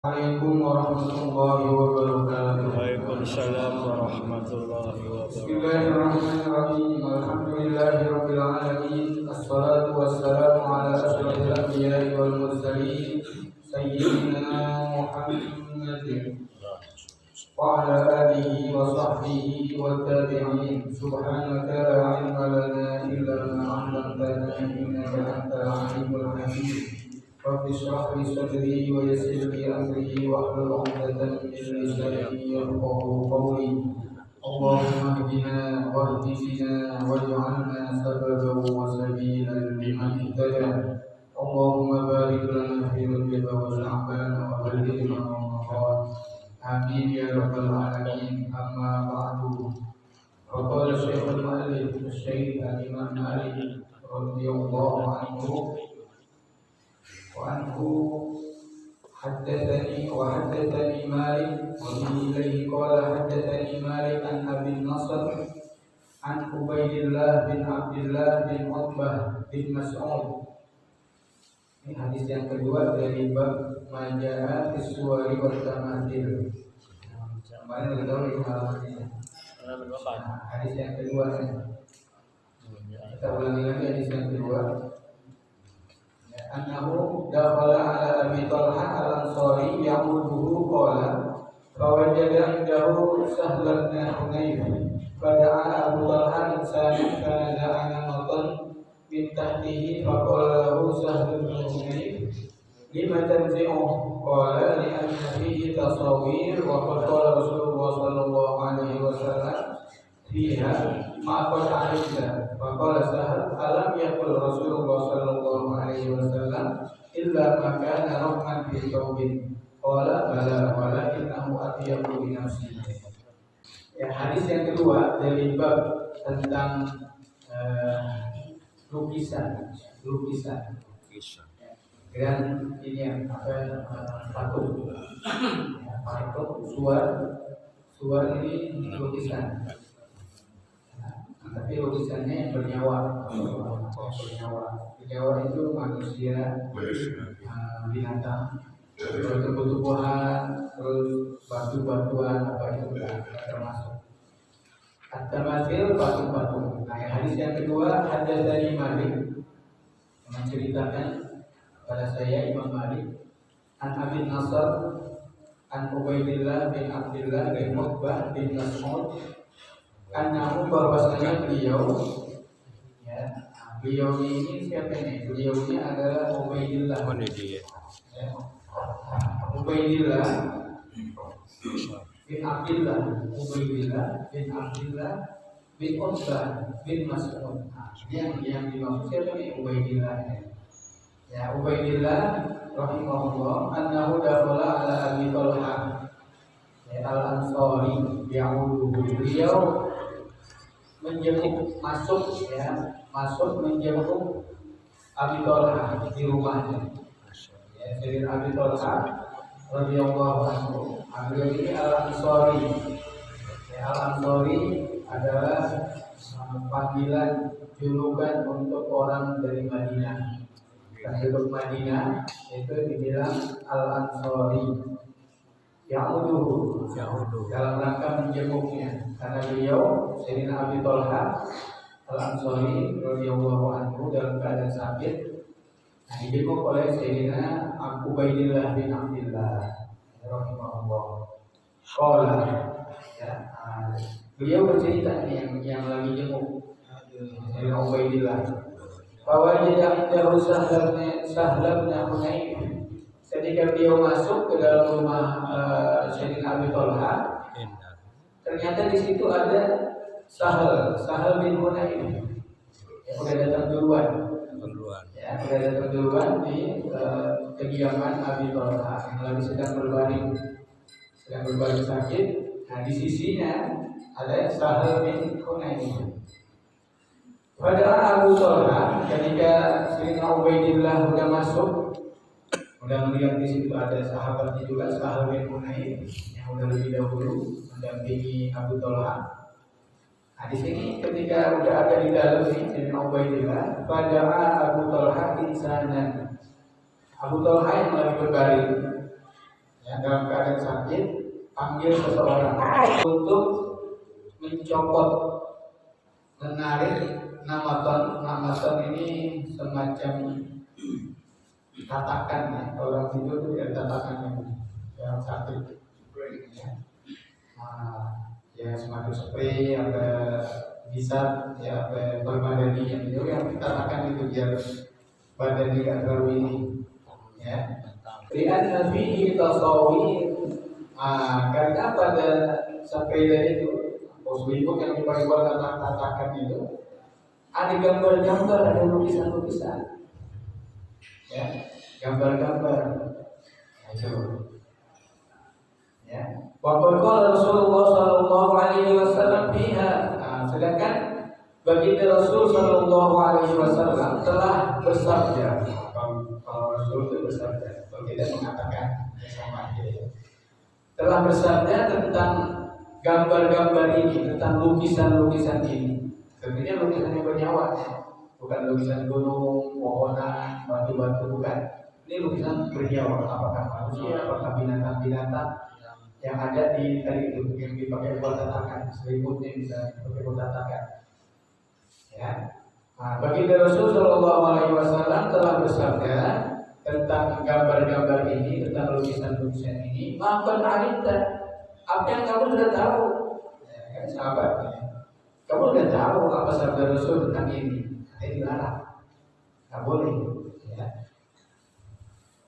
Assalamualaikum warahmatullahi wabarakatuh. Waalaikumsalam warahmatullahi wabarakatuh. Bismillahirrahmanirrahim. Alhamdulillahirabbil alamin. Assalatu wassalamu ala asyrofil anbiya'i wal mursalin sayyidina Muhammadin wa ala alihi wa sahbihi wa tabi'in. Subhanaka la ilma lana illa ma 'allamtana innaka antal alimul hakim. Rabbi shrah li sadri wa yassir li amri wahlul 'uqdatam min lisani yafqahu qawli. Allahumma ihdina wahdi bina waj'alna sababan wa sabilan liman ihtada. Allahumma barik lana fi rizqina wa sha'ban wa ballighna Ramadan. Amin ya rabbal alamin. Amma ba'du. Qala Syekhul Mu'allif Syekh Al-Imam Malik radhiyallahu anhu وعنه حدثني مالك وبه إليه قال حدثني مالك عن أبي النصر عن عبيد الله بن عبد الله بن عتبة بن مسعود. Ini hadis yang kedua dari bab Majaa Fiswari wa Tamathil. Kemarin udah tahu itu halamannya. Hadis yang kedua. Kita ulangi lagi hadis yang kedua. Annahu dakhala ala Abi Talha al-Ansari ya'uduhu qala fawajada indahu Sahl bin Hunayf fada'a Abu Talha insanan kana da'ana matan min tahtihi faqala lahu Sahl bin Hunayf lima tanzi'u qala li'anna fihi tasawir wa qala Rasulullah sallallahu alaihi wasallam fiha ma'aqad alayka faqala Sahl alam yaqul Rasulullah sallallahu alaihi wasallam illa ma kana rahman fi thawbin qala bala walakinahu atyabu bi nafsihi. Ya, hadis yang kedua dari bab tentang lukisan dan ini patung suar ini lukisan. Tapi lukisannya yang bernyawa itu manusia, binatang, tumbuh-tumbuhan, terus batu-batuan, apa itu termasuk. At-tamathil patung-patung. Nah, hadis yang kedua ada dari Malik menceritakan kepada saya Imam Malik an Abi Nasr an Ubaidillah bin Abdullah bin Utbah bin Mas'ud annahu bahwasanya beliau ini siapa ini? Beliaunya adalah Ubaidillah. Ubaidillah bin Abdullah, bin Utbah bin Mas'ud. Yang dimaksud siapa ini? Ubaidillah. Ya, Ubaidillah rahimahullah annahu dakhala ala Abi Talha al-Ansari ya'uduhu. Beliau menjenguk Abi Talha di rumahnya. Ya, dari Abi Talha radhiyallahu anhu. Beliau ini Al-Ansari. Ya, Al-Ansari adalah panggilan julukan untuk orang dari Madinah. Penduduk Madinah itu dibilang Al-Ansari. Ya'uduhu dalam rangka menjenguknya karena beliau Sayyidina Abi Talha Al-Ansari radhiyallahu anhu dalam keadaan sakit. Nah, dijenguk oleh Sayyidina Ubaidillah bin Abdullah rahimahullah. Qala ya, beliau bercerita yang lagi jenguk Sayyidina Ubaidillah. Fawajada indahu Sahl bin Hunayf. Ketika beliau masuk ke dalam rumah Sayyidina Abi Talha, ternyata di situ ada Sahl bin Hunayf yang sudah datang duluan. Ya, sudah datang duluan di kediaman Abi Talha yang lagi sedang berbaring sakit. Nah, di sisinya ada Sahl bin Hunayf. Pada Abu Talha ketika Sayyidina Ubaidillah sudah masuk, udah melihat di situ ada sahabatnya juga Sahl bin Hunayf yang udah lebih dahulu mendampingi Abu Talha. Nah, di sini ketika udah ada di dalam nih Sayyidina Ubaidillah, pada Abu Talha insanan. Abu Talha yang lagi berbaring, yang dalam keadaan sakit, panggil seseorang untuk mencopot, menarik namaton ini semacam tatakan ya. Orang tidur itu ada tatakan yang sakit, ya. Ya semacam spray apa bisa ya apa berbadani yang itu yang tatakan itu biar badan tidak terlalu ini, ya. Lian fihi tasawir. Karena pada sepeda itu, Facebook yang dipakai tatakan itu ada gambar-gambar, ada lukisan-lukisan, ya, gambar-gambar. Itu, ya. Waqad qala Rasulullah sallallahu alaihi wasallam fiha. Sedangkan baginda Rasul sallallahu alaihi wasallam telah bersabda. Kalau Rasul itu bersabda, kalau tidak mengatakan sama aja. Telah bersabda tentang gambar-gambar ini, tentang lukisan-lukisan ini. Tentunya lukisan yang bernyawa, bukan lukisan gunung, pohonan, batu-batu, bukan. Ini lukisan bernyawa, apakah manusia, apakah binatang-binatang yang ada di tadi itu yang dipakai buat tatakan, selimutnya bisa dipakai buat tatakan. Ya. Baginda Rasul Shallallahu Alaihi Wasallam telah bersabda tentang gambar-gambar ini, tentang lukisan-lukisan ini. Maka ada apa yang kamu sudah tahu, ya, kan sahabat, ya. Kamu sudah tahu apa sabda Rasul tentang ini. Ini dilarang, nggak boleh. Ya.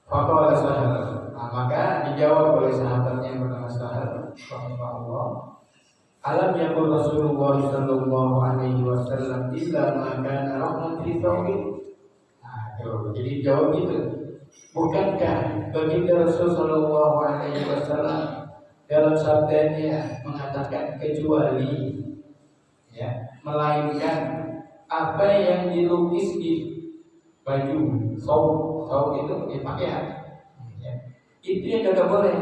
Faqala sahabat. Maka dijawab oleh sahabatnya yang bernama Sahal, rahimahullah. Alam yakul Rasulullah sallallahu alaihi wasallam illa ma kana rahman fi thawbi. Jadi jawab itu. Bukankah baginda Rasul sallallahu alaihi wasallam dalam sabdanya mengatakan kecuali, ya, melainkan apa yang dilukis di baju, saum itu di pakaian, ya. Itu yang kagak boleh,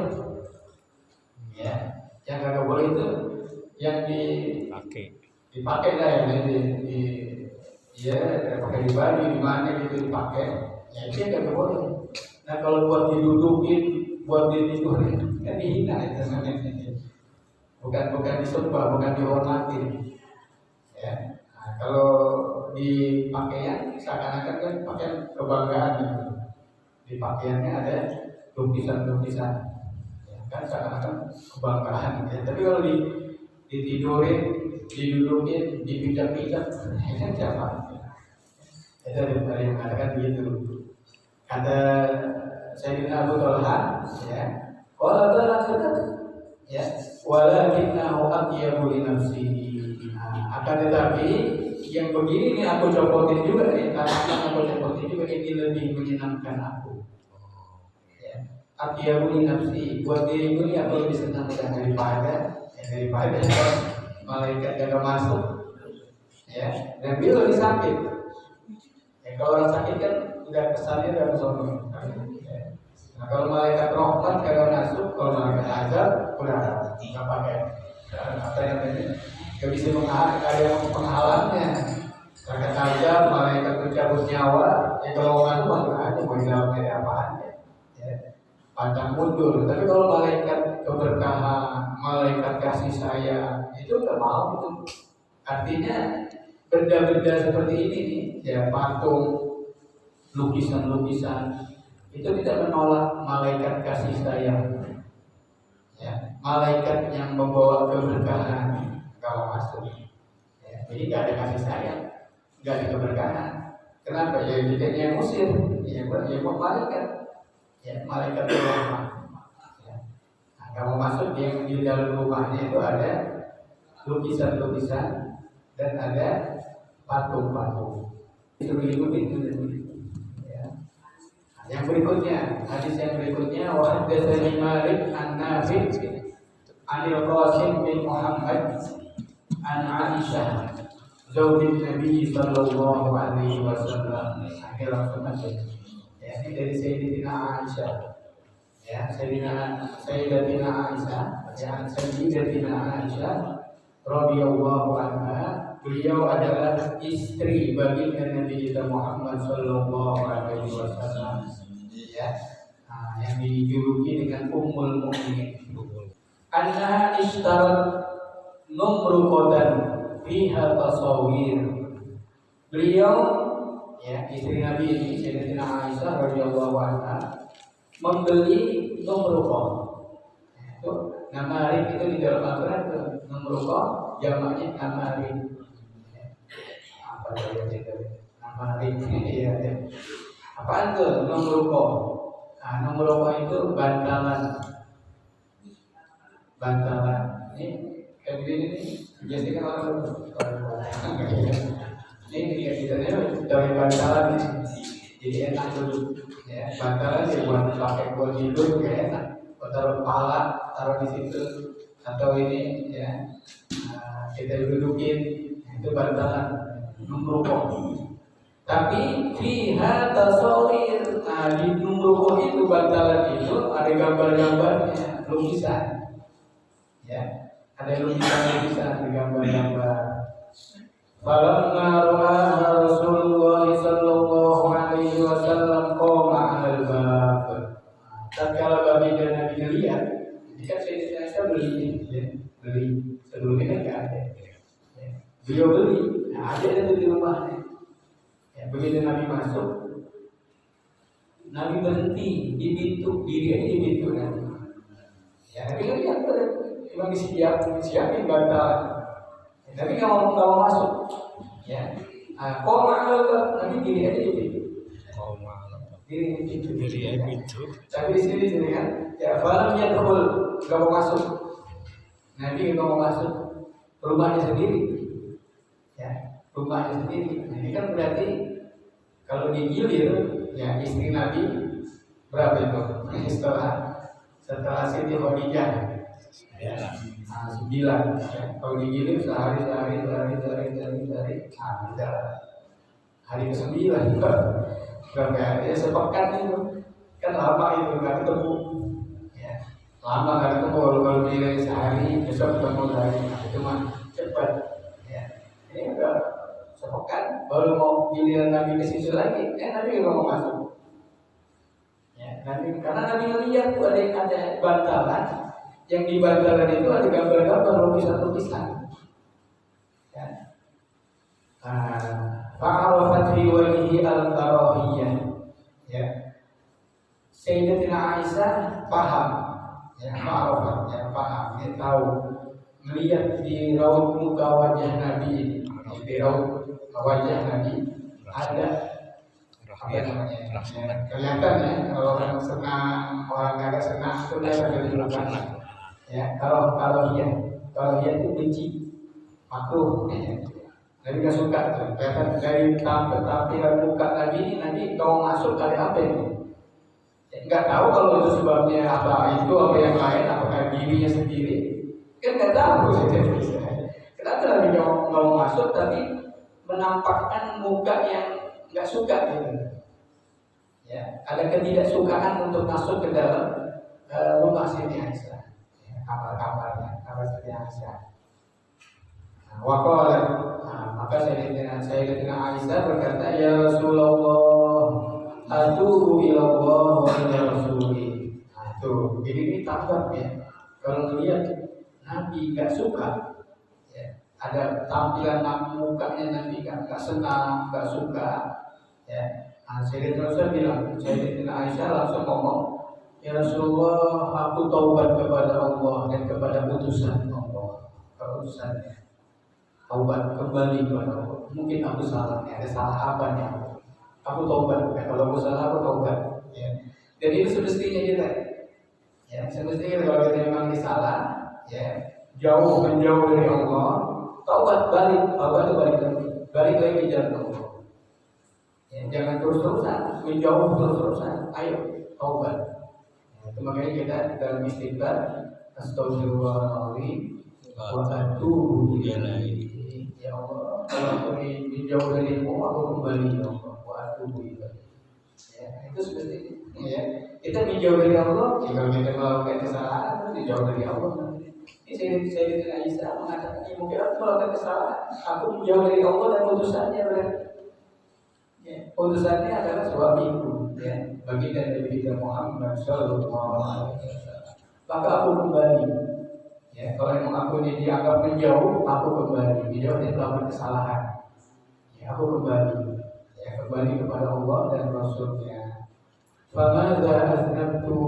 ya. Yang kagak boleh itu yang dipakai lah, yang pakai di baju di mana gitu dipakai, ya itu yang kagak boleh. Nah kalau buat didudukin, buat ditidurin, kan dihina itu namanya. Bukan disembah, bukan dihormati, ya. Nah, kalau di pakaian seakan-akan kan pakaian kebanggaan gitu. Di pakaiannya ada lukisan-lukisan, ya, kan seakan-akan kebanggaan, ya. Tapi kalau ditidurin, didudukin, dipijak-pijak, ini siapa? Itu ada yang mengatakan begitu. Kata Sayyidina Abu Talha, ya, wala barakat, ya, walakinnahu atyabu li nafsihi. Akan tetapi yang begini nih aku copotin juga nih, karena aku copotin juga ini lebih menyenangkan aku. Ya, atyabu li nafsi, buat diriku ini aku lebih senang daripada malaikat yang masuk, ya. Dan dia lebih sakit. Ya, kalau orang sakit kan udah kesannya udah sombong. Nah, kalau malaikat rahmat kagak masuk, kalau malaikat azab udah nggak pakai. Apa yang tadi nggak bisa ada yang penghalangnya. Malaikat azab, malaikat mencabut nyawa, ya kalau masuk nggak ada mau jawab dari apaan, ya. Pantang mundur. Tapi kalau malaikat keberkahan, malaikat kasih sayang, itu nggak mau itu. Artinya benda-benda seperti ini nih, ya, patung, lukisan-lukisan, itu tidak menolak malaikat kasih sayang, ya. Malaikat yang membawa keberkahan kalau masuk, ya. Jadi nggak ada kasih sayang, nggak ada keberkahan. Kenapa? Ya kita yang musir, ya malaikat, ya malaikat rahmat. Ya. Nah, kalau masuk yang di dalam rumahnya itu ada lukisan-lukisan dan ada patung-patung. Itu ikutin. Yang berikutnya, hadis yang berikutnya, wa hadatsani Malik an-Nafi' Anil Qasim bin Muhammad an Aisyah zaujin Nabi sallallahu alaihi wasallam. Akhir sunnah. Ya, ini dari Sayyidatina Aisyah. Ya, Sayyidatina Aisyah, ya, Sayyidatina Aisyah radhiyallahu anha. Beliau adalah istri baginda Nabi kita Muhammad sallallahu alaihi wasallam. Ya. Nah, yang dijuluki dengan Ummul Mukminin. Annaha ishtarat numruqatan fiha tasawir. Beliau, ya, istri Nabi ini, Sayyidatina Aisyah radhiyallahu anha, membeli numruqah. Itu nama ring itu di dalam Al-Quran itu numruqah, jamaknya nama ring. Apa itu? Nama ring ini ya. Apaan tuh numruqah? Nah, numruqah itu bantalan. Ini kayak gini nih, biasanya kan ini biasanya dari bantalan nih, jadi enak dulu. Ya, bantalan ya buat tidur ya enak. Buat taruh kepala, taruh di situ atau ini ya kita dudukin, itu bantalan numruqah. Tapi fiha tasawir. Nah, di numruqah itu bantalan itu ada gambar-gambarnya, lukisan. Ya, ada lukisan di gambar-gambar. Falamma ra'a Rasulullah sallallahu alaihi wasallam qama 'alal bab. Tatkala baginda Nabi lihat, jika saya beli, ya, beli sebelumnya kan nggak ada. Ya, beliau beli, nah ada itu di rumahnya. Ya, begitu Nabi masuk, Nabi berhenti di pintu, diri aja di pintu kan. Ya, Nabi lihat memang disiapin bantalan. Tapi nggak mau masuk. Ya, kok malah Nabi diri aja di pintu. Diri di pintu. Tapi di sini kan, ya falamnya terus nggak mau masuk. Nabi nggak mau masuk rumahnya sendiri. Ya, rumahnya sendiri. Nah, ini kan berarti kalau digilir, ya istri Nabi berapa itu? Setelah Siti Khadijah. Ya, 9. Ya. Kalau digilir sehari, hari ke-9 berapa ya? Sepekan itu kan lama itu nggak ketemu. Ya, lama nggak ketemu. Kalau digilir sehari, besok ketemu lagi. Nah, itu mah cepat. Ya, ini udah sepekan. Baru mau giliran Nabi ke situ lagi, Nabi nggak mau masuk. Ya, karena Nabi melihat ada bantalan. Yang di bantalan itu ada gambar-gambar lukisan-lukisan. Ya. Fa'arafat fi wajhi al-karahiyah. Ya. Sayyidatina Aisyah paham. Ya, fa'arafat, ya, paham, dia tahu. Melihat di raut muka wajah Nabi, di raut wajah Nabi ada apa namanya? Ya, kelihatan ya, kalau orang senang, orang agak senang itu dia ada di belakang. Ya, kalau dia itu benci, makruh. Ya. Nabi nggak suka tuh. Kelihatan dari tampilan muka Nabi kalau masuk ada apa ini? Ya, nggak tahu kalau itu sebabnya apa yang lain, apakah dirinya sendiri? Kan nggak tahu. Kenapa Nabi nggak mau masuk tapi menampakkan muka yang nggak suka gitu? Ya, ada ketidaksukaan untuk masuk ke dalam rumah Siti Aisyah. Kamar-kamarnya, kamar Siti Aisyah. Maka Sayyidatina Aisyah berkata, ya Rasulullah, atubu ilallah wa ila rasuli. Tuh, jadi ini tambah ya. Kalau melihat Nabi gak suka, ya, ada tampilan mukanya Nabi gak senang, gak suka, ya. Sayyidatina Aisyah langsung ngomong, ya Rasulullah, aku taubat kepada Allah dan kepada putusan Allah. Keputusannya, taubat kembali kepada Allah. Mungkin aku salah, ada salah apa nih? Aku taubat. Kalau aku salah, aku taubat. Ya. Dan itu semestinya kita. Ya, semestinya kalau kita memang salah, ya, menjauh dari Allah, taubat balik itu balik lagi ke jalan Allah. Ya, jangan terus-terusan, menjauh terus-terusan. Ayo taubat. Itu makanya kita dalam istighfar astagfirullahaladzim wa atubu ilaihi. Ya Allah, kalau aku dijauh darimu, aku kembali ya Allah, wa atubu ilaihi. Ya, itu seperti itu. Ya, kita dijauh dari Allah, jika kita melakukan kesalahan, dijauh dari Allah. Ini Sayyidatina Aisyah mengatakan, mungkin aku melakukan kesalahan, aku dijauh dari Allah dan putusannya berarti. Utusannya adalah suamiku, ya, bagi dan Nabi kita Muhammad Sallallahu Alaihi Wasallam. Maka aku kembali, ya, kalau memang aku ini dianggap menjauh, aku kembali. Menjauhnya melakukan kesalahan, ya, aku kembali, ya, kembali kepada Allah dan Rasulnya. Famadza aznabtu,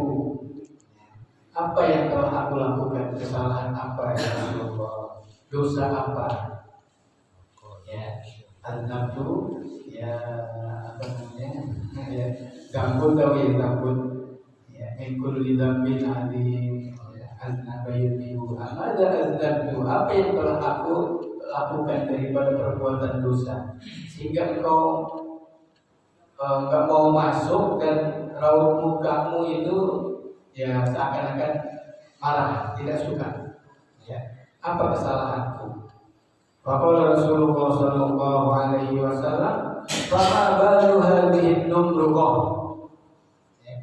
apa yang telah aku lakukan, kesalahan apa ya Rasulullah, dosa apa? Ya, aznabtu, ya, apa namanya? Ya, gambut atau ya gambut, ya, engkul di dambin adi, aznabayuhu. Famadza aznabtu, apa yang telah aku lakukan daripada perbuatan dosa, sehingga engkau nggak mau masuk dan raut mukamu itu ya seakan-akan marah, tidak suka. Ya, apa kesalahanku? Faqala Rasulullah sallallahu alaihi wasallam, "Fama balu hadhihi numruqah." Ya,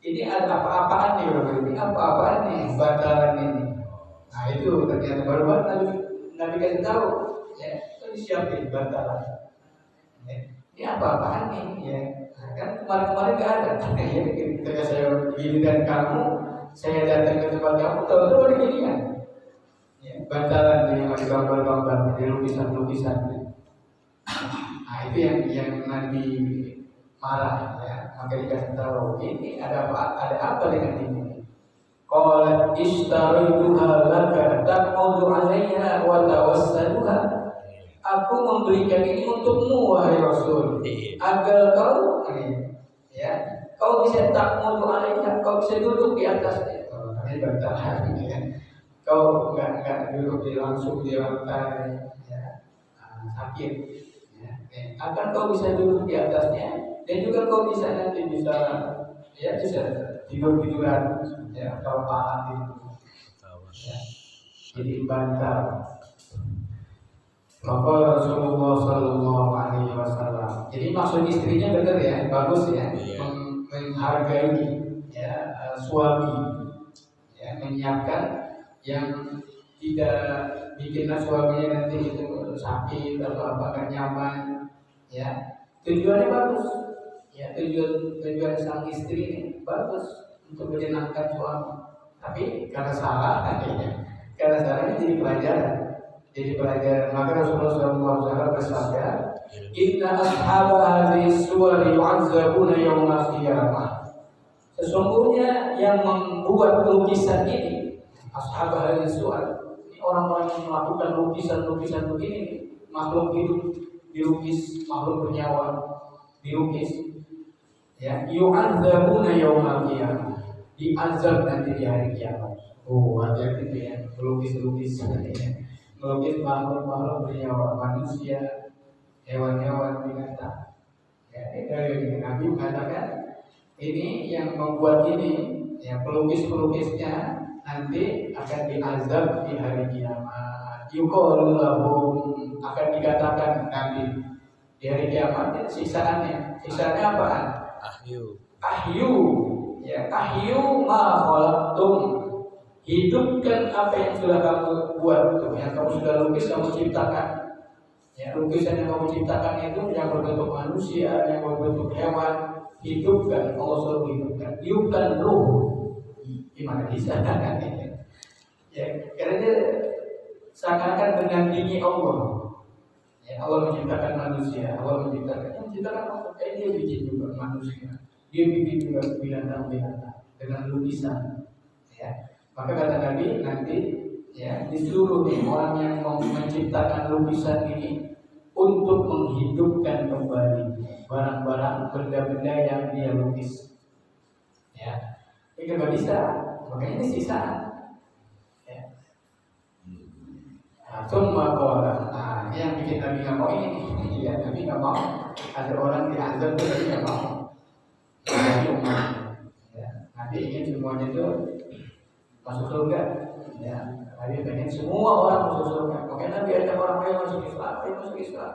ini ada apa-apaan nih, ini apa-apaan nih, batalan ini. Nah itu ternyata baru Nabi kasih tahu, ya, itu disiapin batalan. Ya, ini apa-apaan nih, ya. Nah, kan kemarin-kemarin nggak ada. Ya, ketika saya giliran kamu, saya datang ke tempat kamu, tahu-tahu ada ginian. Ya, bantalan yang ada gambar-gambar, ada lukisan-lukisan. Nah itu yang Nabi marah, ya. Maka dikasih tahu, ini ada apa dengan ini? Qalat ishtarituha laka ta'udu 'alayha wa tawassaluha. Aku memberikan ini untukmu wahai Rasul, agar kau, ya, kau bisa ta'udu 'alayha, kau bisa duduk di atasnya. Ini bantalan, ya. Kau enggak duduk langsung di lantai, ya, sakit, ya. Akan kau bisa duduk di atasnya dan juga kau bisa nanti bisa tidur-tiduran, ya, atau pahala itu, ya. Jadi bantal. Maka Rasulullah Sallallahu Alaihi Wasallam. Jadi maksud istrinya benar ya, bagus ya, menghargai, ya, suami, ya, menyiapkan yang tidak bikinlah suaminya nanti itu sakit atau apa nggak nyaman, ya. Tujuannya bagus, ya, tujuan sang istri ini bagus untuk menyenangkan suami. Tapi karena salah, ya, karena salah ini jadi pelajaran. Maka Rasulullah SAW bersabda, Inna ashaba hadhihi suwar yu'azzabuna yawmal qiyamah. Sesungguhnya yang membuat lukisan ini, ashab hadhihi suwar, orang-orang yang melakukan lukisan-lukisan begini, makhluk hidup dilukis, makhluk bernyawa dilukis, ya, yu'azzabuna yawmal qiyamah, diazab nanti di hari kiamat. Oh, hati-hati ya, melukis-lukis, ya. Melukis makhluk-makhluk bernyawa, manusia, hewan-hewan, binatang. Ya, dari Nabi mengatakan ini yang membuat ini, ya, pelukis-pelukisnya nanti akan diazab di hari kiamat. Yuqalu lahum, akan dikatakan nanti di hari kiamat siksaannya. Siksaannya apaan? Ahyu, ya, ahyu ma khalaqtum. Hidupkan apa yang sudah kamu buat, yang kamu sudah lukis, kamu ciptakan. Ya, lukisan yang kamu ciptakan itu yang berbentuk manusia, yang berbentuk hewan, hidupkan. Allah suruh hidupkan. Hidupkan ruh. Gimana bisa? Ya, karena dia seakan-akan dengan dini Allah. Ya, Allah menciptakan manusia, Allah menciptakan Allah. Dia bikin juga manusia. Dia bikin juga binatang-binatang dengan lukisan. Ya. Maka kata Nabi nanti, ya, disuruh nih orang yang menciptakan lukisan ini untuk menghidupkan kembali barang-barang, benda-benda yang dia lukis. Ya, ini nggak bisa, makanya ini sisaan. Ya. Cuma orang, nah, yang bikin Nabi nggak mau ini, ya, Nabi nggak mau ada orang diazab, Nabi nggak mau. Ya, Nabi ingin semuanya itu masuk surga, ya. Nabi pengen semua orang masuk surga. Makanya Nabi ajak orang lain masuk Islam, masuk Islam.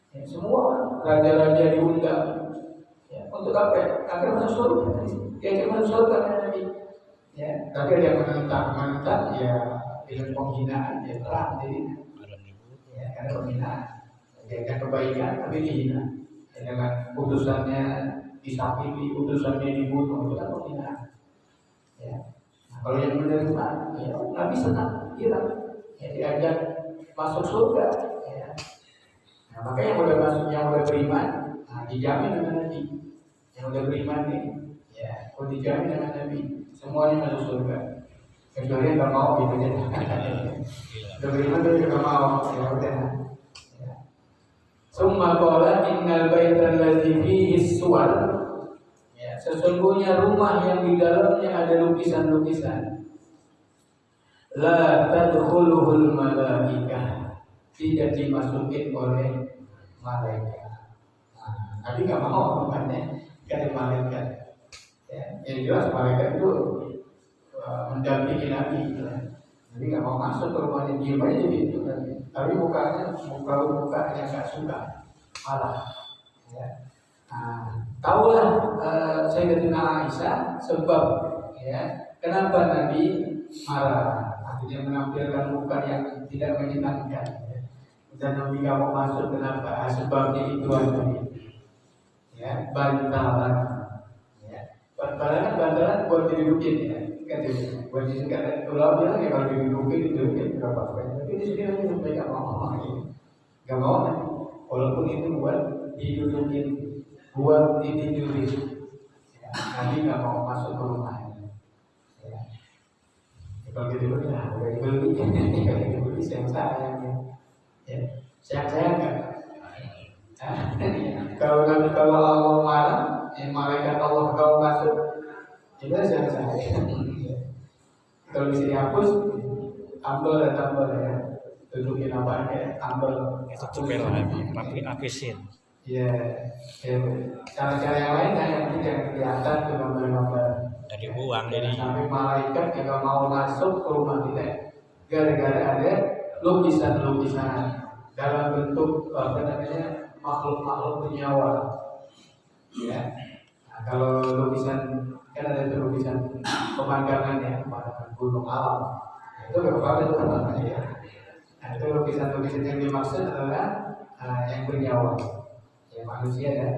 Ya, semua raja-raja diundang, ya, untuk apa? Agar masuk surga. Dia akan masuk surga Nabi. Ya, tapi dia menentang, ya, dengan penghinaan, dia terang diri. Ya, karena penghinaan. Dia akan kebaikan tapi dihina. dengan putusannya disakiti, putusannya dibunuh, itu kan penghinaan. Ya. Nah, kalau yang menerima, ya Nabi senang, ya, diajak masuk surga. Ya. Nah, maka yang udah masuk, yang udah beriman, nah, dijamin dengan Nabi. Yang udah beriman nih, ya, dijamin dengan Nabi, semuanya masuk surga. Kecuali yang nggak mau gitu ya. Udah beriman tapi nggak mau, ya udah. Summa qala innal baital ladzi fihi suwar. Ya, sesungguhnya rumah yang di dalamnya ada lukisan-lukisan. La tadkhuluhul malaikah. Tidak dimasukin oleh malaikat. Nah, Nabi nggak mau makanya kata malaikat. Ya, yang jelas malaikat itu mendampingi Nabi. Nabi nggak mau masuk ke rumahnya, diam aja di situ. Tapi mukanya nggak suka, malah. Ya. Nah, tahulah Sayyidatina Aisyah sebab ya kenapa Nabi marah, artinya menampilkan muka yang tidak menyenangkan. Ya. Dan Nabi nggak mau masuk, kenapa? Sebabnya itu aja. Ya, bantalan. Ya. Bantalan buat didudukin ya. Katanya, buat di sini kalau bilang ya kalau didudukin itu berapa banyak. Tapi di sini nanti sampai nggak mau, walaupun itu buat didudukin, buat ditidurin. Ya, Nabi nggak mau masuk ke rumahnya. Ya. Kalau gitu ya, udah dibeli, kalau dibeli sayang ya, sayang kan. Kalau Allah marah, malaikat Allah kalau masuk, itu sayang. Kalau bisa dihapus, tambal ya. Tunjukin apa ya, tambal. Itu cepet lagi, apisin. Ya, cara-cara yang lain kan yang tidak kelihatan tuh gambar-gambar. Dari buang jadi. Sampai malaikat yang nggak mau masuk ke rumah kita, gara-gara ada lukisan-lukisan dalam bentuk makhluk-makhluk bernyawa. Ya, nah, kalau lukisan kan ada itu lukisan pemandangan ya, pemandangan gunung alam. Nah, itu gak apa-apa itu kan namanya ya. Nah, itu lukisan-lukisan yang dimaksud adalah yang bernyawa, ya manusia ya.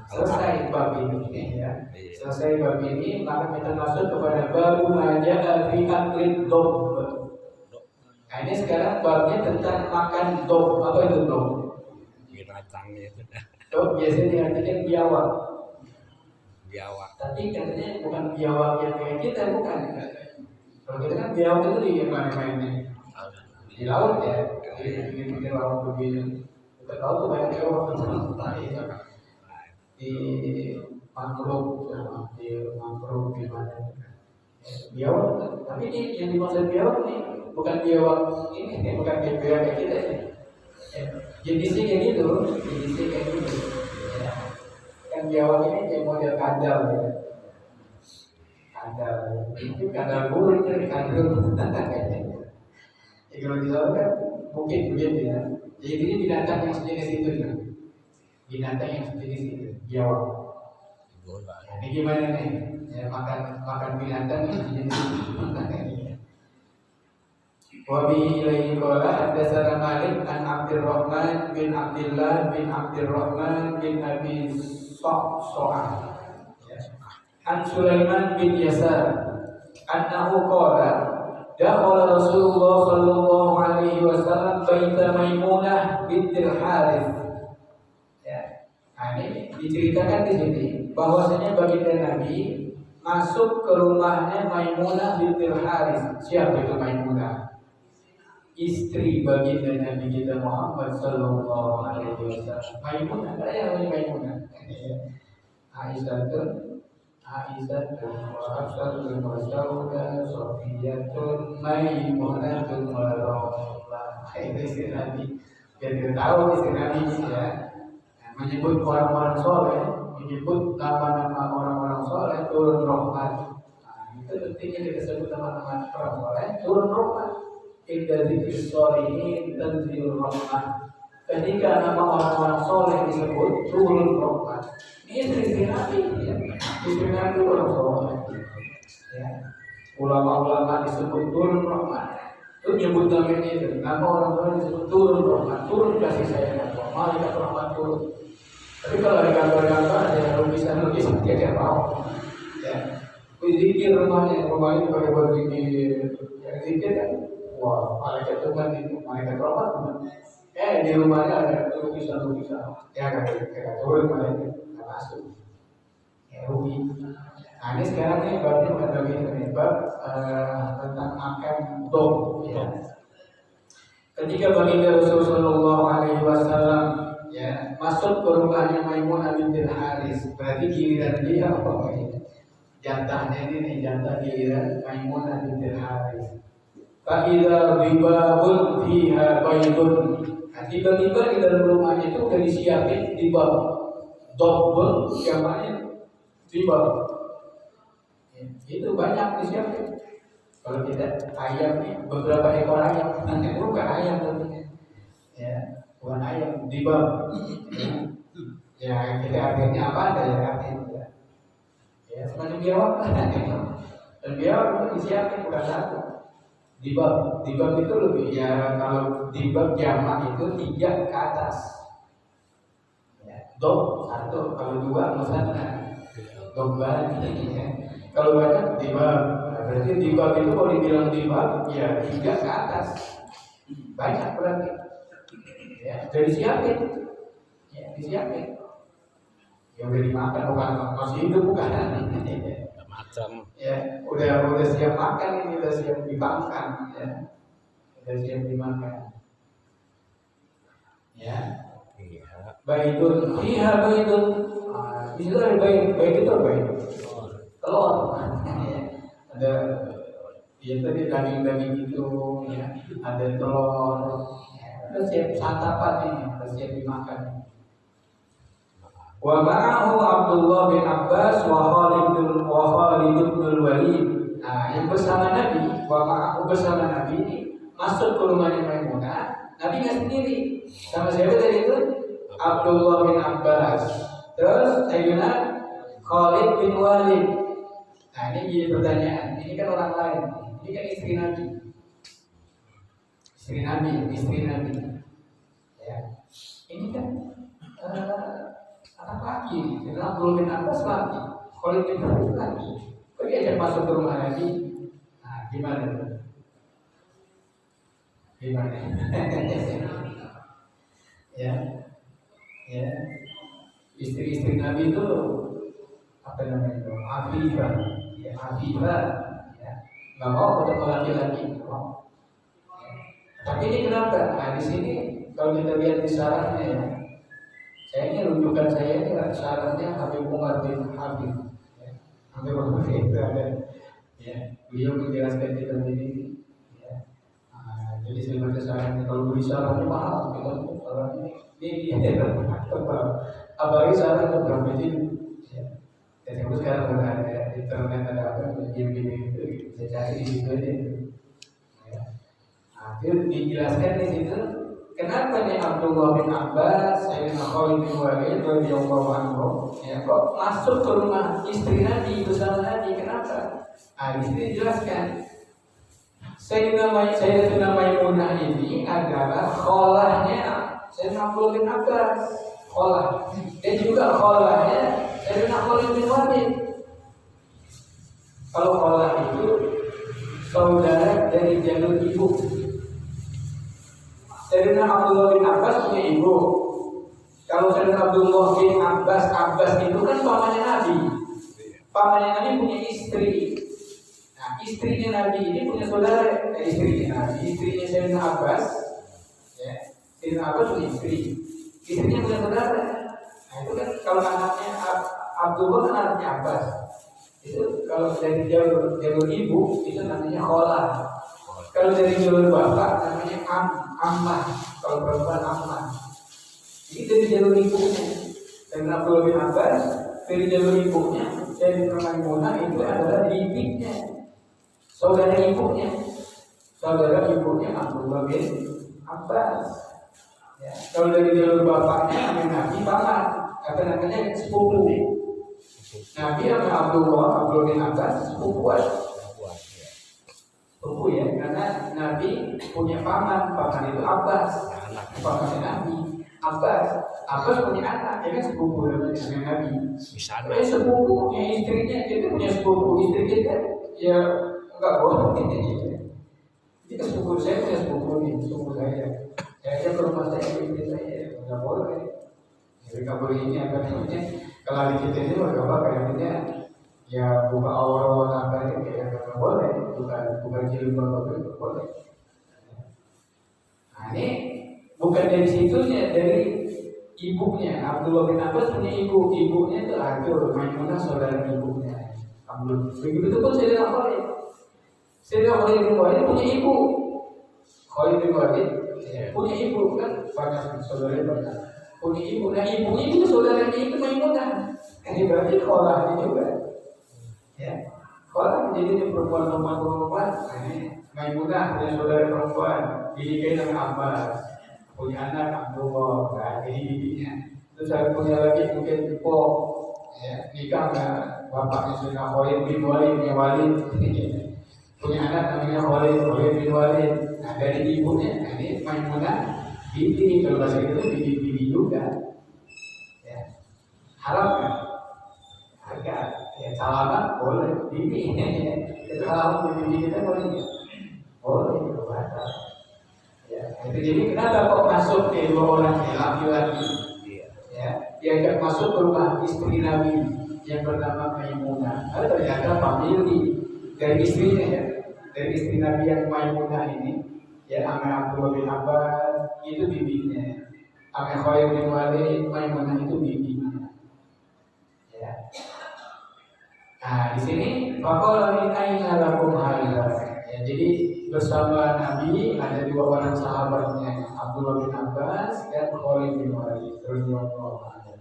Selesai bab ini ya. Selesai bab ini maka kita masuk kepada bab maja'a fi aklid dob. Nah ini sekarang babnya tentang makan dob. Apa itu dob? Binatang itu. Dob biasanya diartikan biawak. Tapi katanya bukan biawak yang kayak kita, bukan. Kalau kita kan biawak itu di mana-mana di laut ya, di laut begini. Kita tahu tuh banyak biawak di mangrove, di mana. Biawak, tapi ini yang dimaksud biawak nih bukan biawak ini, bukan biawak kayak kita ini. Jenisnya kayak gitu. Ya. Kan biawak ini kayak model kadal ya. Itu kadal burung dari kadal. Ya kalau di laut kan mungkin begitu ya. Jadi ini binatang yang sejenis itu ya. Binatang yang sejenis itu, biawak. Nah, ini gimana nih? Ya, makan binatang yang sejenis itu. Wabihi ilaihi qala haddatsana Malik an Abdurrahman bin Abdullah bin Abdurrahman bin Abi Sa'sa'ah. An Sulaiman bin Yasar annahu qala dakhala Rasulullah sallallahu alaihi wasallam baita Maimunah binti Harith. Ya. Nah, ini diceritakan di sini bahwasanya baginda Nabi masuk ke rumahnya Maimunah binti Harith. Siapa itu Maimunah? Istri baginda Nabi kita Muhammad sallallahu alaihi wasallam. Maimunah, ada yang namanya Maimunah. Aisyatun wa Hafsatun wa Saudah, Sofiyatun, Maimunatun wa Rasulullah. Itu istri Nabi. Biar kita tahu istri Nabi ya. Menyebut orang-orang soleh, menyebut nama-nama orang-orang soleh, turun rahmat. Nah, itu pentingnya kita sebut nama-nama orang soleh, turun rahmat. Inda dzikri sholihin tanzilur rahmah. Ketika nama orang-orang soleh disebut, turun rahmat. Ini istri Nabi ya. Istri Nabi orang soleh ya. Ulama-ulama disebut turun rahmat. Itu nyebut namanya itu. Nama orang soleh disebut turun rahmat. Turun kasih sayang Allah. Malaikat rahmat turun. Tapi kalau ada gambar-gambar, ada lukisan-lukisan, dia mau. Ya, zikir rumahnya pakai buat zikir. Ya, zikir kan, wah, malaikat Tuhan itu, malaikat rahmat Tuhan. Di rumahnya ada lukisan-lukisan. Ya, kagak turun malaikat, nggak masuk. Ya, rugi. Nah, ini sekarang nih babnya bukan begini, bab tentang makam dom. Ya. Ketika baginda Rasulullah SAW ya masuk ke rumahnya Maimunah binti Haris, berarti giliran dia apa ya? Jantahnya ini nih, jantah giliran Maimunah binti Haris. Fa'idza bibabun fiha baitun. Nah, tiba-tiba di dalam rumahnya itu udah disiapin di bab double jamannya di bab. Itu banyak disiapin. Kalau tidak ayam nih beberapa ekor ayam, nanti bukan ayam tentunya. Ya, bukan ayam di bab. Ya, kita artinya apa ada ya artinya. Ya, semacam biawak. Dan biawak itu disiapin bukan satu. Di bab itu lebih ya kalau di bab jamak itu 3 ke atas. Ya, dom 1, kalau 2 musanna. Domba ini ya. Kalau banyak di bab, berarti di bab itu kalau dibilang di bab ya 3 ke atas. Banyak berarti. Ya, udah disiapin. Ya, disiapin. Ya udah dimakan bukan masih hidup bukan. Macam. Ya, udah siap makan ini, udah siap dimakan ya. Udah siap dimakan. Ya. Iya. Baitun, iya baitun. Di situ ada bait itu baik. Telur. Ada ya tadi daging-daging itu ya, ada telur. Ya, udah siap santapan ini, udah siap dimakan. Wa ma'ahu Abdullah bin Abbas wa Khalid bin Walid. Nah, yang bersama Nabi, wa ma'ahu bersama Nabi ini masuk ke rumahnya Maimunah. Nabi nggak sendiri, sama siapa tadi itu? Abdullah bin Abbas. Terus Sayyidina Khalid bin Walid. Nah, ini jadi pertanyaan. Ini kan orang lain. Ini kan istri Nabi. Istri Nabi. Ya. Ini kan anak laki, karena Abdullah bin Abbas laki, Khalid bin Walid laki. Kok diajak masuk ke rumah Nabi? Nah, gimana itu? Gimana? Ya, ya. Istri-istri Nabi itu apa namanya itu? Afifah, ya Afifah, ya. Nggak mau ketemu laki-laki, mau. Ya. Tapi ini kenapa? Nah, di sini kalau kita lihat di syaratnya ya. Saya ini rujukan saya ini syaratnya Habib Umar bin Habib. Ya. Habib Umar itu ada. Ya, beliau menjelaskan kita ini. Ya. Nah, jadi sebenarnya syaratnya kalau beli syaratnya mahal, kita syarat ini apalagi syarat berapa jadi. Ya. Dan itu sekarang udah ada internet ada apa begini itu bisa cari di situ aja. Ya. Nah, itu dijelaskan di situ. Kenapa nih Abdullah bin Abbas, Sayyidina Khalid bin Walid radhiyallahu anhu ya kok masuk ke rumah istri Nabi bersama Nabi? Kenapa? Nah, di sini dijelaskan. Sayyidina Maimunah ini adalah kholahnya Sayyidina Abdullah bin Abbas, kholah. Dan juga kholahnya Sayyidina Khalid bin Walid. Kalau kholah itu saudara dari jalur ibu. Sayyidina Abdullah bin Abbas punya ibu. Kalau Sayyidina Abdullah bin Abbas itu kan pamannya Nabi. Pamannya Nabi punya istri. Nah, istrinya Nabi ini punya saudara. Istrinya Sayyidina Abbas. Ya, Sayyidina Abbas punya istri. Istrinya punya saudara. Nah, itu kan kalau anaknya Abdullah kan anaknya Abbas. Itu kalau dari jalur ibu itu namanya kholah. Kalau dari jalur bapak namanya ammah, kalau perempuan ammah. Ini dari jalur ibunya. Dan Abdullah bin Abbas dari jalur ibunya, dari Maimunah itu adalah bibiknya, saudara ibunya Abdullah bin Abbas. Ya. Kalau dari jalur bapaknya namanya Nabi paman, apa namanya sepupu. Nabi sama Abdullah bin Abbas sepupuan. Sepupu ya, karena Nabi punya paman itu Abbas, pamannya Nabi. Abbas punya anak, dia kan sepupu dengan Nabi. Di sana. Sepupunya istrinya, kita punya sepupu istri kita, ya enggak boleh. Kita sepupu saya punya sepupu nih, sepupu saya. Ya ke rumah saya, istri saya, enggak boleh. Jadi nggak boleh ini apa namanya? Kalau di kita ini nggak apa kayaknya ya buka aurat apa ini kayak nggak boleh, bukan jilbab apa nggak boleh. Nah ini bukan dari situnya, dari ibunya. Abdullah bin Abbas punya ibunya itu Adur, Maimunah saudara ibunya. Abdullah. Begitu pun Sayyidina Khalid. Sayyidina Khalid bin Walid punya ibu. Khalid bin Walid punya ibu kan banyak saudaranya banyak. Punya ibu, nah ibunya itu saudaranya itu Maimunah. Ini berarti kolahnya juga. Ya, kolah jadi perempuan. Nah, ini Maimunah punya saudara perempuan, didikain dengan Abbas. Punya anak Abdullah, nah, jadi bibinya. Terus saya punya lagi mungkin Po, ya, nikah dengan bapaknya Sayyidina Khalid bin Walid, punya Walid. Punya anak namanya Khalid bin Walid. Nah dari ibunya, nah, ini Maimunah, bibi kalau bahasa itu bibi juga. Ya, haram kan? Harga, ya salaman boleh, bibi. Itu haram bibi kita boleh nggak? Boleh, itu batal. Ya, itu jadi kenapa kok masuk ke dua orang laki-laki? Ya, diajak masuk ke rumah istri Nabi yang bernama Maimunah. Ternyata famili dari istrinya ya, dari istri Nabi yang Maimunah ini, ya Amr Abdullah bin Abbas itu bibinya, Amr Khalid bin Walid Maimunah itu bibinya. Ya. Nah di sini faqala min aina lakum hadza. Ya, jadi bersama Nabi ada dua orang sahabatnya, Abdullah bin Abbas dan Khalid bin Walid radhiyallahu anhu.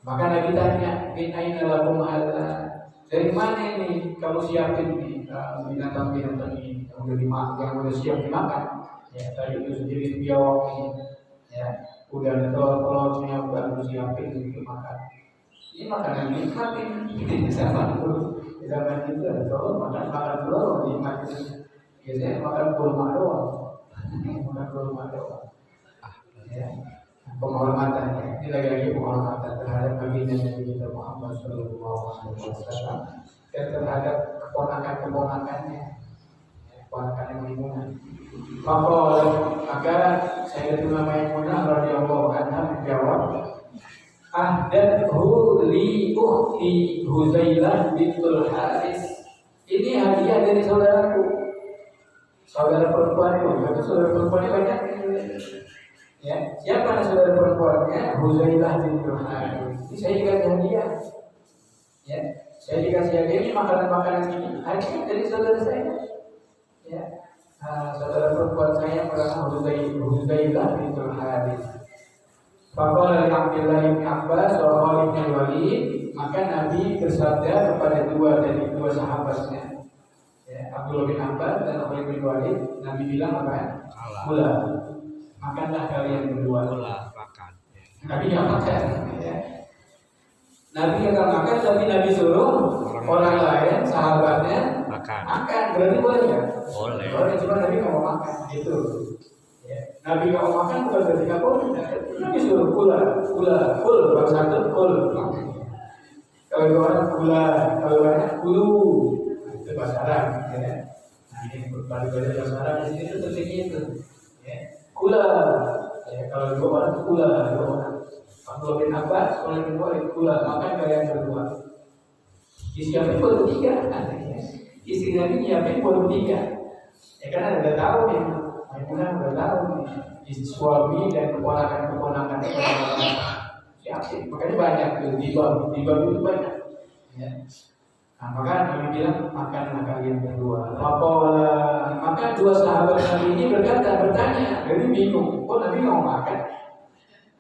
Maka Nabi tanya, "Min aina lakum hadza?" Dari mana ini kamu siapin nih binatang-binatang ini yang udah siap dimakan? Ya tadi itu sendiri biawak ini, ya udah ada telur-telurnya udah harus siapin untuk makan. Ini makanan nikmat ini zaman dulu. Zaman itu ada telur, makan telur nikmat. Biasanya makan kurma doang. Makan kurma doang. Ya, penghormatannya. Ini lagi-lagi penghormatan terhadap baginda Nabi kita Muhammad Sallallahu Alaihi Wasallam dan terhadap keponakan-keponakannya, keponakan yang Maimunah. Maka Sayyidatuna Maimunah radhiyallahu anha menjawab, ahdathu li ukhti Huzailah bintul Haris. Ini hadiah dari saudaraku. Saudara perempuan itu, saudara perempuannya banyak. Ya, siapa saudara perempuannya? Huzailah bintul Haris. Ini saya dikasih hadiah. Ya, saya dikasih hadiah ini makanan-makanan ini. Hadiah dari saudara saya. Ya, saudara perempuan saya bernama Huzailah bintul Haris. Faqala li Abdullah bin Abbas wa Khalid bin Walid, maka Nabi bersabda kepada dua sahabatnya, ya, Abdullah bin Abbas dan Khalid bin Walid. Nabi bilang apa? Kula, makanlah kalian berdua. Kula makan. Nabi nggak makan. Ya. Nabi nggak makan, tapi Nabi suruh orang lain sahabatnya makan. Berarti boleh ya? Boleh. Boleh, cuma Nabi nggak mau makan. Gitu. Ya. Nabi nggak mau makan bukan berarti nggak boleh. Nabi suruh kul baru satu kul. Kalau dua orang kalau orang kulu itu bahasa Arab. Ya. Nah ini bahasa Arab di sini itu seperti itu. Ya. Kula. Ya, kalau dua orang kula, dua orang. Abdullah bin Abbas, Khalid bin Walid kula, makan kalian berdua. Disiapin baru 3. Istri Nabi nyiapin baru 3. Ya karena udah tahu nih. Maimunah udah tahu nih, suami dan keponakan siapin, makanya banyak tuh di bab itu banyak. Ya. Nah, maka Nabi bilang makanlah kalian berdua. Maka dua sahabat Nabi ini bertanya, jadi bingung, kok Nabi nggak mau makan?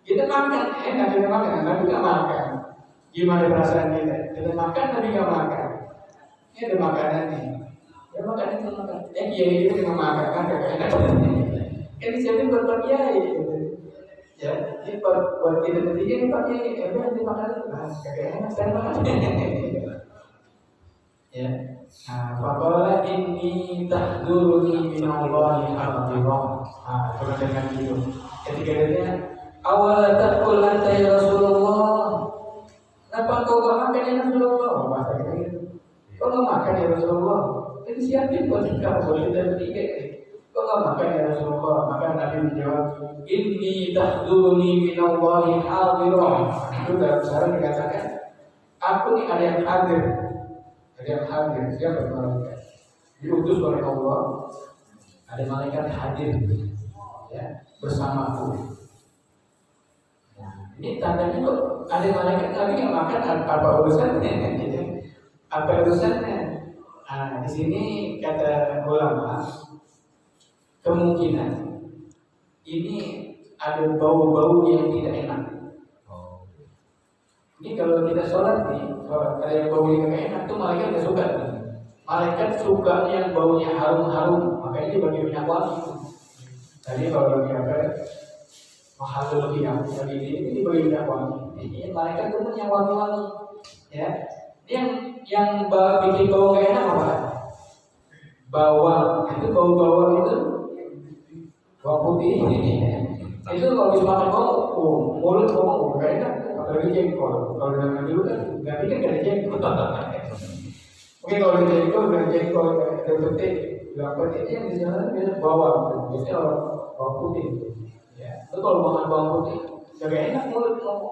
Kita makan, enak kita makan, Nabi nggak makan. Gimana perasaan kita? Kita makan, Nabi nggak makan. Ini ada makanan nih. Ya makan itu makan. Kiai itu dengan makan kan gak enak. Kan disiapin buat Pak Kiai. Ya, ini buat kita ketiga ini Pak Kiai. Ya udah nanti makan itu. Nah, kagak enak saya makan. Ya. Nah, faqala inni tahduruni min Allahi hafizah. Nah, coba dengan itu. Ketika dia Awal takul anta ya Rasulullah. Kenapa kau gak makan ya Rasulullah? Bahasa kita gitu. Kau gak makan ya Rasulullah? Jadi siapin buat kita, buat kita bertiga. Kau gak makan ya Rasulullah? Maka Nabi menjawab, Inni tahduruni minallahi hadirah. Itu dalam syarat dikatakan, aku ini ada yang hadir. Ada yang hadir. Siapa malaikat? Diutus oleh Allah. Ada malaikat hadir, ya, bersamaku. Ini tandanya kok ada malaikat tapi yang makan apa urusannya? Apa urusannya? Nah, di sini kata ulama kemungkinan ini ada bau-bau yang tidak enak. Ini kalau kita sholat nih, sholat ada yang bau yang tidak enak tuh malaikat nggak suka. Malaikat suka yang baunya harum-harum, makanya dia bagi minyak wangi. Tadi kalau lagi apa? Mahal lebih yang ini bagi minyak wangi. Ini malaikat itu yang wangi-wangi, ya. Ini yang bikin bau gak enak apa? Bawang. Itu bau-bawang itu bawang putih. Itu kalau bisa makan bawang, mulut bawang gak enak. Apalagi jengkol. Kalau dengan dulu kan nggak pikir gak ada jengkol. Mungkin kalau ada jengkol, gak ada jengkol, ada petik. Berapa ini yang di sana biasa bawang. Biasanya bawang putih. Ya, itu kalau makan bawang putih, jaga enak mulut kamu.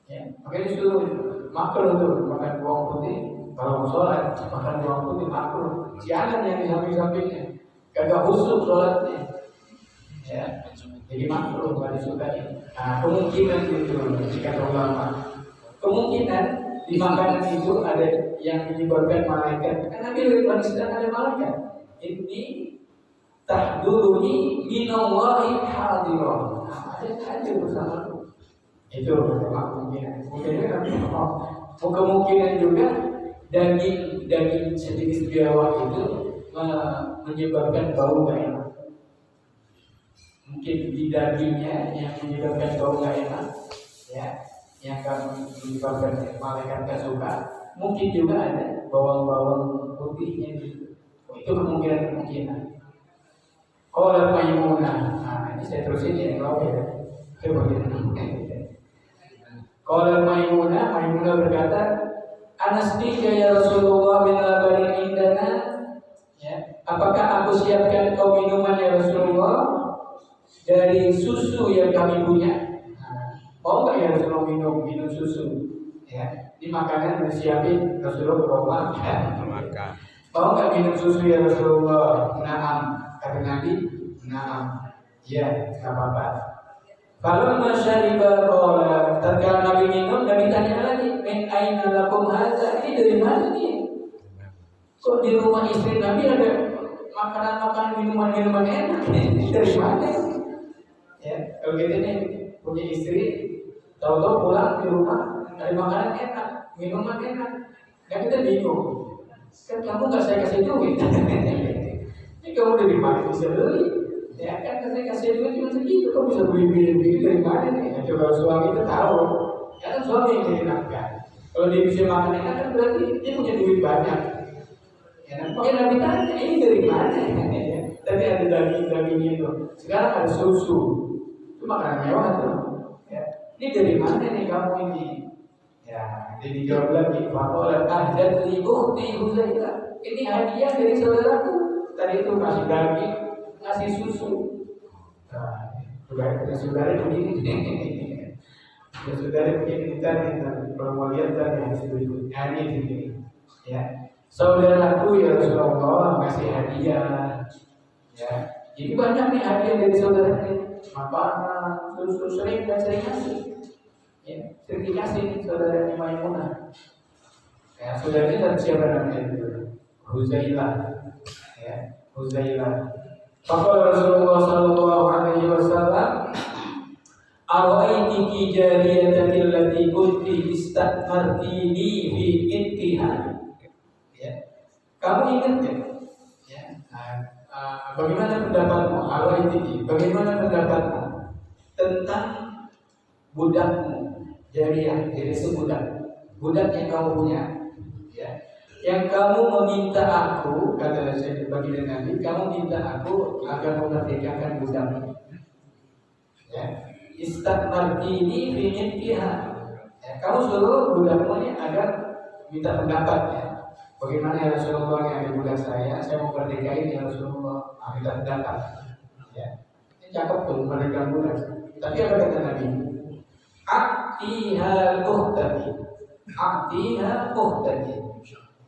Ya, makanya disuruh makan tuh makan bawang putih. Kalau mau sholat, makan bawang putih makan. Jangan yang di samping-sampingnya, kagak khusyuk sholatnya. Ya, jadi makruh nggak disukai. Nah, kemungkinan itu jika ulama, kemungkinan di makanan itu ada yang menyebabkan malaikat. Karena bila sedang ada malaikat, ini tahduruni minallahi hadirah. Ada hadir bersamaku. Itu kemungkinan. Kemungkinan juga daging sejenis biawak itu menyebabkan bau gak enak. Mungkin di dagingnya yang menyebabkan bau gak enak, ya, yang akan menyebabkan malaikat gak suka. Mungkin juga ada bawang-bawang putihnya gitu. Itu kemungkinan. Qala Maimunah. Nah, ini saya terusin ya, kalau ya. Qala Maimunah berkata, Anastika ya Rasulullah min labanin indana. Ya, apakah aku siapkan kau minuman ya Rasulullah dari susu yang kami punya? Mau nggak ya Rasulullah minum susu? Ya, di makanan disiapin Rasulullah mau makan. Mau nggak minum susu ya Rasulullah? Naam. Kata Nabi, nah, ya, nggak apa-apa. Kalau masyarakat orang tatkala Nabi minum, Nabi tanya lagi, min aina lakum hadza? Ini dari mana nih? Kok di rumah istri Nabi ada makanan-makanan minuman-minuman enak? Ini dari mana? Ya, kalau kita nih punya istri, tahu-tahu pulang di rumah ada makanan enak, minuman enak, kan kita bingung. Kan kamu nggak saya kasih duit. Ini kamu dari mana bisa beli? Ya kan saya kasih duit cuma segitu, kamu bisa beli dari mana nih? Nah, coba suami itu tahu, ya kan suami yang jadi nafkah. Kalau dia bisa makan enak kan berarti dia punya duit banyak. Ya kan? Makanya Nabi tanya ini dari mana? Ya, tadi ada daging itu, sekarang ada susu, itu makanan mewah tuh. Ya, ini dari mana nih kamu ini? Ya, jadi dijawab lagi, bahwa ahdat li ukhti Huzaifah. Ini hadiah dari saudaraku. Tadi itu kasih daging, ngasih susu. Nah, saudara begini. Saudara begini kita kalau mau lihat tadi yang berikut. Ini begini. Ya, saudaraku ya Rasulullah kasih hadiah. Ya, jadi banyak nih hadiah dari saudara ini. Makanan, susu sering kasih. Ya, sering dikasih saudara Maimunah. Ya, saudara ini dan siapa namanya itu? Huzaifah. Ya, Huzaifah. Faqala Rasulullah sallallahu alaihi wasallam, "Araitiki jariyatati allati kunti istamartini fi ittiha." Ya. Kamu ingat ya? Ya. Bagaimana pendapatmu? Araitiki, bagaimana pendapatmu tentang budakmu? Jariyah, jadi itu budak yang kamu punya. Ya. Yang kamu meminta aku, kata saya bagi Nabi, kamu minta aku agar memerdekakan budakmu. Ya. Istakmartini fi mitkiha. Ya, kamu suruh budakmu ini agar minta pendapat ya. Bagaimana ya Rasulullah yang ada budak saya mau merdekain ya Rasulullah, minta pendapat. Ya, ini cakep tuh merdekakan budak. Tapi apa kata Nabi? Aqtihal uhtati. Aqtihal uhtati.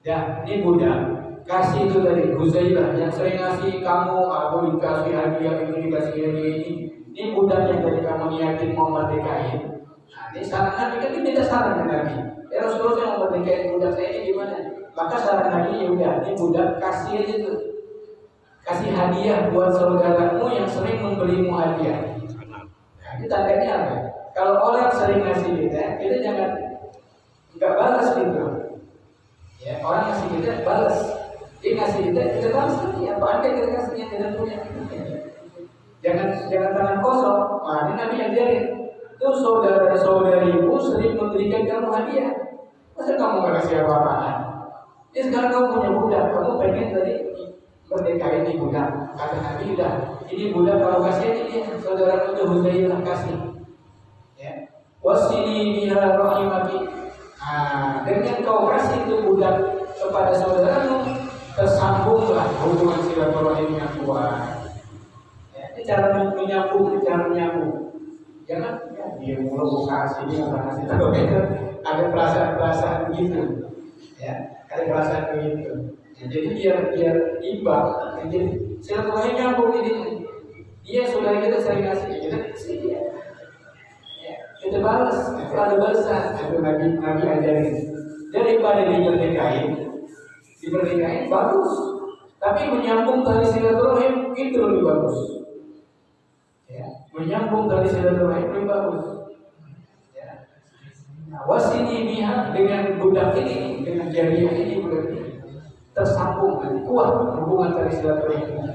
Ya, ini budak. Kasih itu dari Huzailah yang sering ngasih kamu, aku dikasih hadiah ini, dikasih hadiah ini. Ini budak yang dari kamu niatin mau merdekain. Nah, ini saran Nabi kan ini beda saran dengan Nabi. Ya Rasulullah yang mau merdekain budak saya ini gimana? Maka saran Nabi ya udah, ini budak kasih aja tuh. Kasih hadiah buat saudaramu yang sering memberimu hadiah. Nah, ini tandanya apa? Kalau orang sering ngasih kita jangan nggak balas gitu. Ya, orang ngasih kita balas. Dia ngasih kita balas lagi. Apa ada kita kasihnya tidak punya? Jangan tangan kosong. Nah, ini Nabi ajarin. Tuh saudara-saudarimu sering memberikan kamu hadiah. Masa kamu nggak kasih apa-apaan? Ini sekarang kamu punya budak, kamu pengen tadi merdeka ini budak. Kata Nabi udah, ini budak kalau kasih ini saudara itu Huzailah kasih. Ya, wasini biha rahimati. Dengan kau kasih itu budak kepada saudaramu, tersambunglah hubungan silaturahim yang kuat. Ya, ini cara menyambung, Jangan ya, dia mulu kasih dia nggak kasih tahu ada perasaan begitu. Ya, ada perasaan begitu. Ya, jadi biar imbang. Jadi silaturahim nyambung ini. Dia saudara kita sering kasih, kita kasih dia. Kita balas, ada balasan. Itu Nabi ajarin. Daripada dimerdekain bagus. Tapi menyambung tali silaturahim itu lebih bagus. Ya, menyambung tali silaturahim lebih bagus. Ya. Nah, wasini biha dengan budak ini, dengan jariah ini budak ini tersambung dan kuat hubungan tali silaturahim.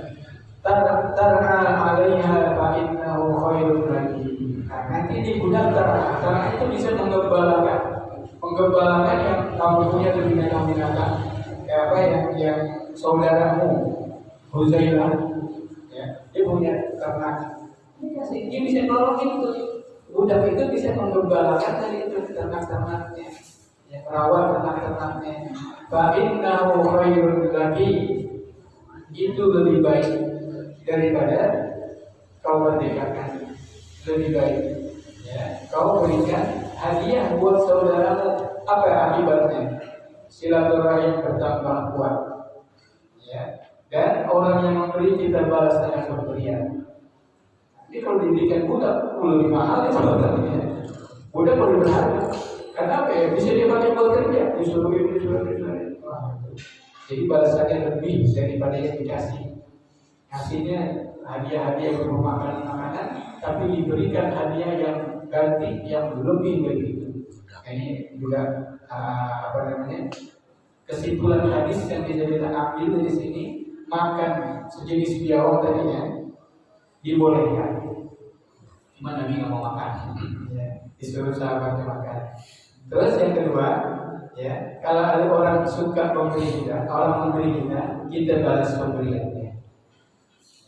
Tarha alaiha fa innahu khairun laki. Nah, nanti di budak tarha itu bisa menggembalakan yang kamu punya dari binatang-binatang. Kayak apa yang saudaramu Huzailah, ya, dia punya ternak. Dia bisa nolongin itu. Budak itu bisa menggembalakan dari itu ternak-ternaknya, ya, merawat ternak-ternaknya. Fa innahu khairun laki. Itu lebih baik daripada kau merdekakan, lebih baik ya kau berikan hadiah buat saudaramu. Apa akibatnya? Silaturahim bertambah kuat ya, dan orang yang memberi kita balas dengan pemberian. Ini kalau diberikan budak lebih mahal itu sebenarnya. Budak lebih berharga karena apa ya, bisa dia pakai buat kerja, disuruh ini. Jadi balasannya lebih daripada yang dikasih. Kasihnya hadiah-hadiah berupa makanan, tapi diberikan hadiah yang ganti yang lebih dari itu. Ini juga kesimpulan hadis yang bisa kita ambil dari sini. Makan sejenis biawak tadinya dibolehkan, cuma Nabi nggak mau makan, disuruh sahabatnya makan. Terus yang kedua, ya, kalau ada orang suka memberi kita, orang memberi kita balas pemberiannya.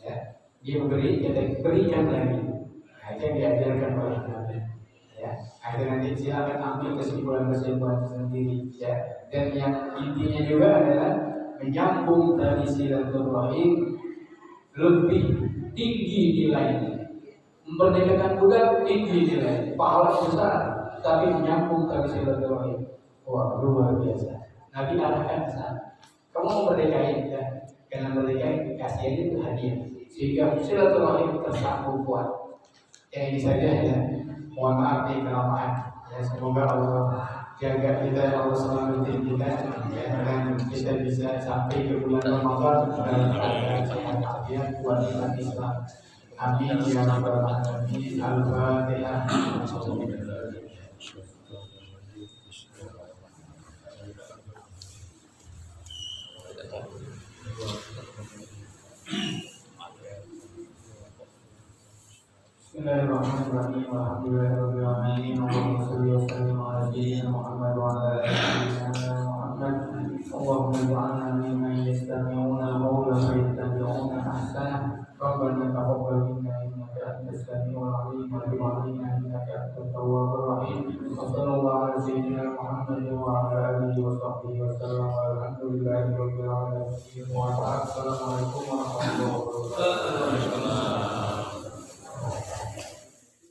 Ya, dia memberi, kita berikan lagi. Nah, itu yang diajarkan oleh Nabi. Ya, akhirnya nanti silakan ambil kesimpulan sendiri. Ya, dan yang intinya juga adalah menyambung tali silaturahim lebih tinggi nilainya. Memerdekakan budak tinggi nilai, pahala besar, tapi menyambung tali silaturahim. Wah, luar biasa. Nabi arahkan ke sana. Kamu merdekain ya, karena merdekain kasih aja itu hadiah, sehingga silaturahim tersambung kuat. Ya ini saja ya. Mohon maaf nih kelamaan. Ya, semoga Allah jaga kita, Allah selalu kita, ya, dan kita bisa sampai ke bulan Ramadan dalam keadaan sehat walafiat buat umat Islam. Amin ya rabbal alamin. Al-Fatihah. Bismillahirrahmanirrahim. Alhamdulillahirabbil alamin. Allahumma shalli wa sallim ala sayyidina Muhammad wa ala alihi Muhammad. Allahumma ij'alna mimman yastami'una al-qawla